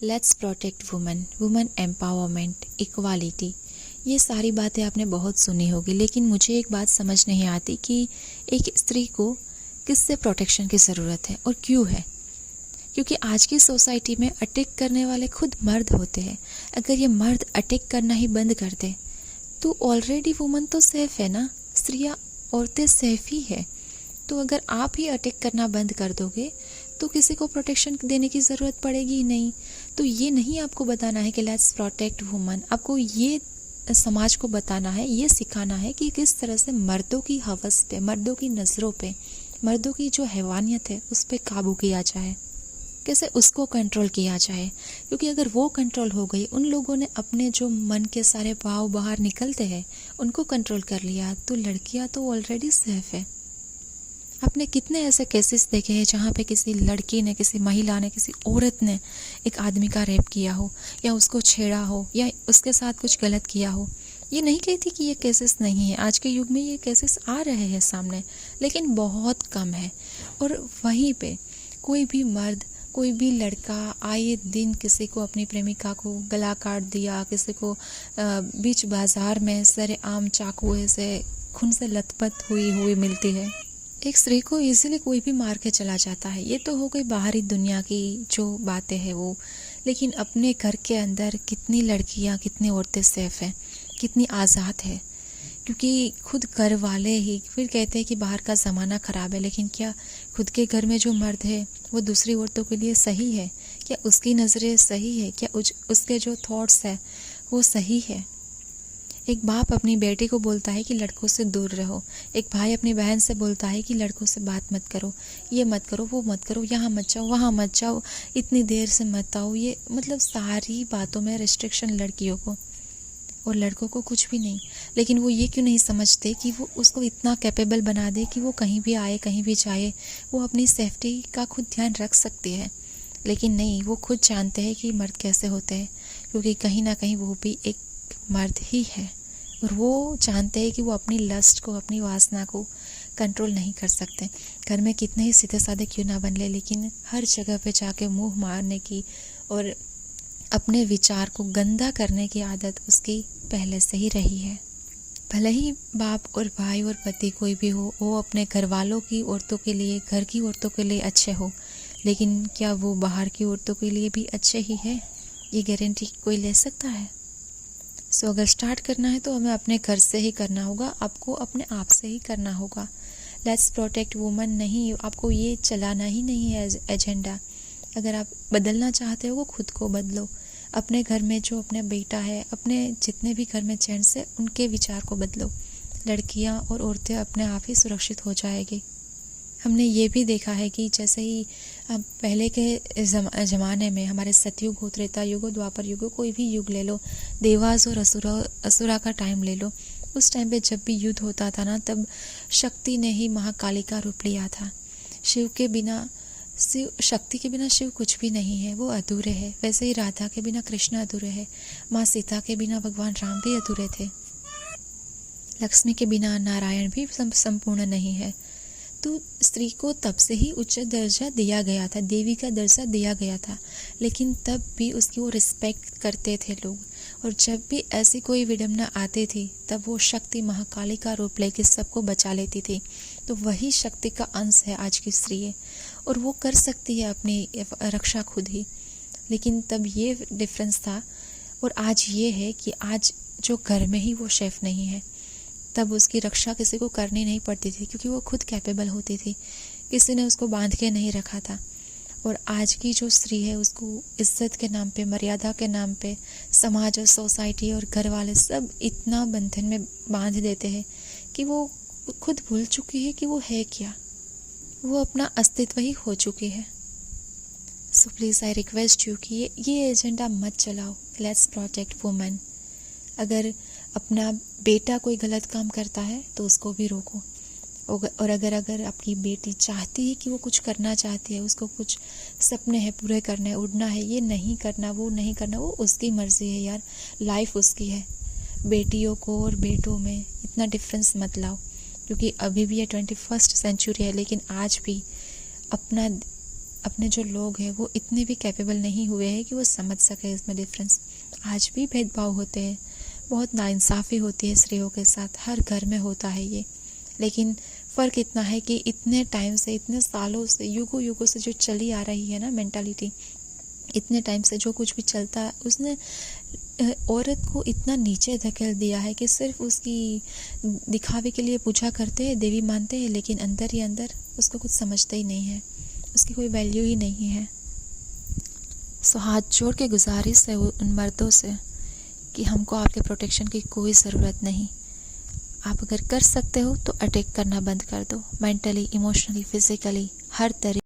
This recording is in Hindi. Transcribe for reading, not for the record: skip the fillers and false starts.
Let's protect women, women empowerment, equality, ये सारी बातें आपने बहुत सुनी होगी, लेकिन मुझे एक बात समझ नहीं आती कि एक स्त्री को किससे प्रोटेक्शन की ज़रूरत है और क्यों है। क्योंकि आज की सोसाइटी में अटैक करने वाले खुद मर्द होते हैं। अगर ये मर्द अटैक करना ही बंद कर दे तो ऑलरेडी वुमन तो सेफ है ना, स्त्रियाँ औरतें सेफ ही है। तो अगर आप ही अटैक करना बंद कर दोगे तो किसी को प्रोटेक्शन देने की ज़रूरत पड़ेगी ही नहीं। तो ये नहीं आपको बताना है कि लेट्स प्रोटेक्ट वुमन, आपको ये समाज को बताना है, ये सिखाना है कि किस तरह से मर्दों की हवस पे, मर्दों की नज़रों पे, मर्दों की जो हैवानियत है उस पर काबू किया जाए, कैसे उसको कंट्रोल किया जाए। क्योंकि अगर वो कंट्रोल हो गई, उन लोगों ने अपने जो मन के सारे भाव बाहर निकलते हैं उनको कंट्रोल कर लिया, तो लड़कियां तो ऑलरेडी सेफ है। आपने कितने ऐसे केसेस देखे हैं जहाँ पे किसी लड़की ने, किसी महिला ने, किसी औरत ने एक आदमी का रेप किया हो या उसको छेड़ा हो या उसके साथ कुछ गलत किया हो। ये नहीं कहती कि ये केसेस नहीं है, आज के युग में ये केसेस आ रहे हैं सामने, लेकिन बहुत कम है। और वहीं पे कोई भी मर्द, कोई भी लड़का आए दिन किसी को, अपनी प्रेमिका को गला काट दिया, किसी को बीच बाजार में सरेआम चाकुए से खून से लथपथ हुई मिलती है। एक स्त्री को इजीली कोई भी मार के चला जाता है। ये तो हो गई बाहरी दुनिया की जो बातें हैं वो, लेकिन अपने घर के अंदर कितनी लड़कियां, कितनी औरतें सेफ हैं, कितनी आज़ाद है। क्योंकि खुद घर वाले ही फिर कहते हैं कि बाहर का ज़माना ख़राब है, लेकिन क्या खुद के घर में जो मर्द है वो दूसरी औरतों के लिए सही है? क्या उसकी नज़रें सही है? क्या उसके जो थॉट्स है वो सही है? एक बाप अपनी बेटी को बोलता है कि लड़कों से दूर रहो, एक भाई अपनी बहन से बोलता है कि लड़कों से बात मत करो, ये मत करो, वो मत करो, यहाँ मत जाओ, वहाँ मत जाओ, इतनी देर से मत आओ। ये मतलब सारी बातों में रिस्ट्रिक्शन लड़कियों को, और लड़कों को कुछ भी नहीं। लेकिन वो ये क्यों नहीं समझते कि वो उसको इतना कैपेबल बना दे कि वो कहीं भी आए, कहीं भी जाए, वो अपनी सेफ्टी का खुद ध्यान रख सकती है। लेकिन नहीं, वो खुद जानते हैं कि मर्द कैसे होते हैं, क्योंकि कहीं ना कहीं वो भी एक मर्द ही है, और वो जानते हैं कि वो अपनी लस्ट को, अपनी वासना को कंट्रोल नहीं कर सकते। घर में कितने ही सीधे साधे क्यों ना बन ले, लेकिन हर जगह पे जाके मुंह मारने की और अपने विचार को गंदा करने की आदत उसकी पहले से ही रही है। भले ही बाप और भाई और पति कोई भी हो, वो अपने घर वालों की औरतों के लिए, घर की औरतों के लिए अच्छे हो, लेकिन क्या वो बाहर की औरतों के लिए भी अच्छे ही है? ये गारंटी कोई ले सकता है? सो अगर स्टार्ट करना है तो हमें अपने घर से ही करना होगा, आपको अपने आप से ही करना होगा। लेट्स प्रोटेक्ट वुमेन नहीं, आपको ये चलाना ही नहीं है एजेंडा। अगर आप बदलना चाहते हो, वो खुद को बदलो। अपने घर में जो अपना बेटा है, अपने जितने भी घर में जेंट्स है, उनके विचार को बदलो। लड़कियां और औरतें अपने आप ही सुरक्षित हो जाएगी। हमने ये भी देखा है कि जैसे ही पहले के ज़माने में, हमारे सतयुग हो, त्रेता युग हो, द्वापर युग हो, कोई भी युग ले लो, देवास और असुरा का टाइम ले लो, उस टाइम पे जब भी युद्ध होता था ना, तब शक्ति ने ही महाकाली का रूप लिया था। शक्ति के बिना शिव कुछ भी नहीं है, वो अधूरे है। वैसे ही राधा के बिना कृष्ण अधूरे है, माँ सीता के बिना भगवान राम भी अधूरे थे, लक्ष्मी के बिना नारायण भी संपूर्ण नहीं है। तो स्त्री को तब से ही उच्च दर्जा दिया गया था, देवी का दर्जा दिया गया था, लेकिन तब भी उसकी वो रिस्पेक्ट करते थे लोग। और जब भी ऐसी कोई विडंबना आती थी, तब वो शक्ति महाकाली का रूप लेकर सबको बचा लेती थी। तो वही शक्ति का अंश है आज की स्त्री है, और वो कर सकती है अपनी रक्षा खुद ही। लेकिन तब ये डिफरेंस था, और आज ये है कि आज जो घर में ही वो शेफ नहीं है, तब उसकी रक्षा किसी को करनी नहीं पड़ती थी, क्योंकि वो खुद कैपेबल होती थी, किसी ने उसको बांध के नहीं रखा था। और आज की जो स्त्री है, उसको इज्जत के नाम पे, मर्यादा के नाम पे समाज और सोसाइटी और घर वाले सब इतना बंधन में बांध देते हैं कि वो खुद भूल चुकी है कि वो है क्या, वो अपना अस्तित्व ही खो चुकी है। So please I request you कि ये एजेंडा मत चलाओ, लेट्स प्रोटेक्ट वुमेन। अगर अपना बेटा कोई गलत काम करता है तो उसको भी रोको, और अगर आपकी बेटी चाहती है कि वो कुछ करना चाहती है, उसको कुछ सपने हैं पूरे करने हैं, उड़ना है, ये नहीं करना, वो नहीं करना, वो उसकी मर्जी है यार, लाइफ उसकी है। बेटियों को और बेटों में इतना डिफरेंस मत लाओ, क्योंकि अभी भी ये 21st सेंचुरी है, लेकिन आज भी अपना अपने जो लोग हैं वो इतने भी कैपेबल नहीं हुए हैं कि वो समझ सके इसमें डिफरेंस। आज भी भेदभाव होते हैं, बहुत नाइंसाफ़ी होती है स्त्रियों के साथ, हर घर में होता है ये। लेकिन फ़र्क इतना है कि इतने टाइम से, इतने सालों से, युगों युगों से जो चली आ रही है ना मेंटालिटी, इतने टाइम से जो कुछ भी चलता है उसने औरत को इतना नीचे धकेल दिया है कि सिर्फ उसकी दिखावे के लिए पूजा करते हैं, देवी मानते हैं, लेकिन अंदर ही अंदर उसको कुछ समझते ही नहीं है, उसकी कोई वैल्यू ही नहीं है। सो हाथ जोड़ के गुजारिश है उन मर्दों से कि हमको आपके प्रोटेक्शन की कोई ज़रूरत नहीं। आप अगर कर सकते हो तो अटैक करना बंद कर दो, मेंटली, इमोशनली, फिजिकली, हर तरीके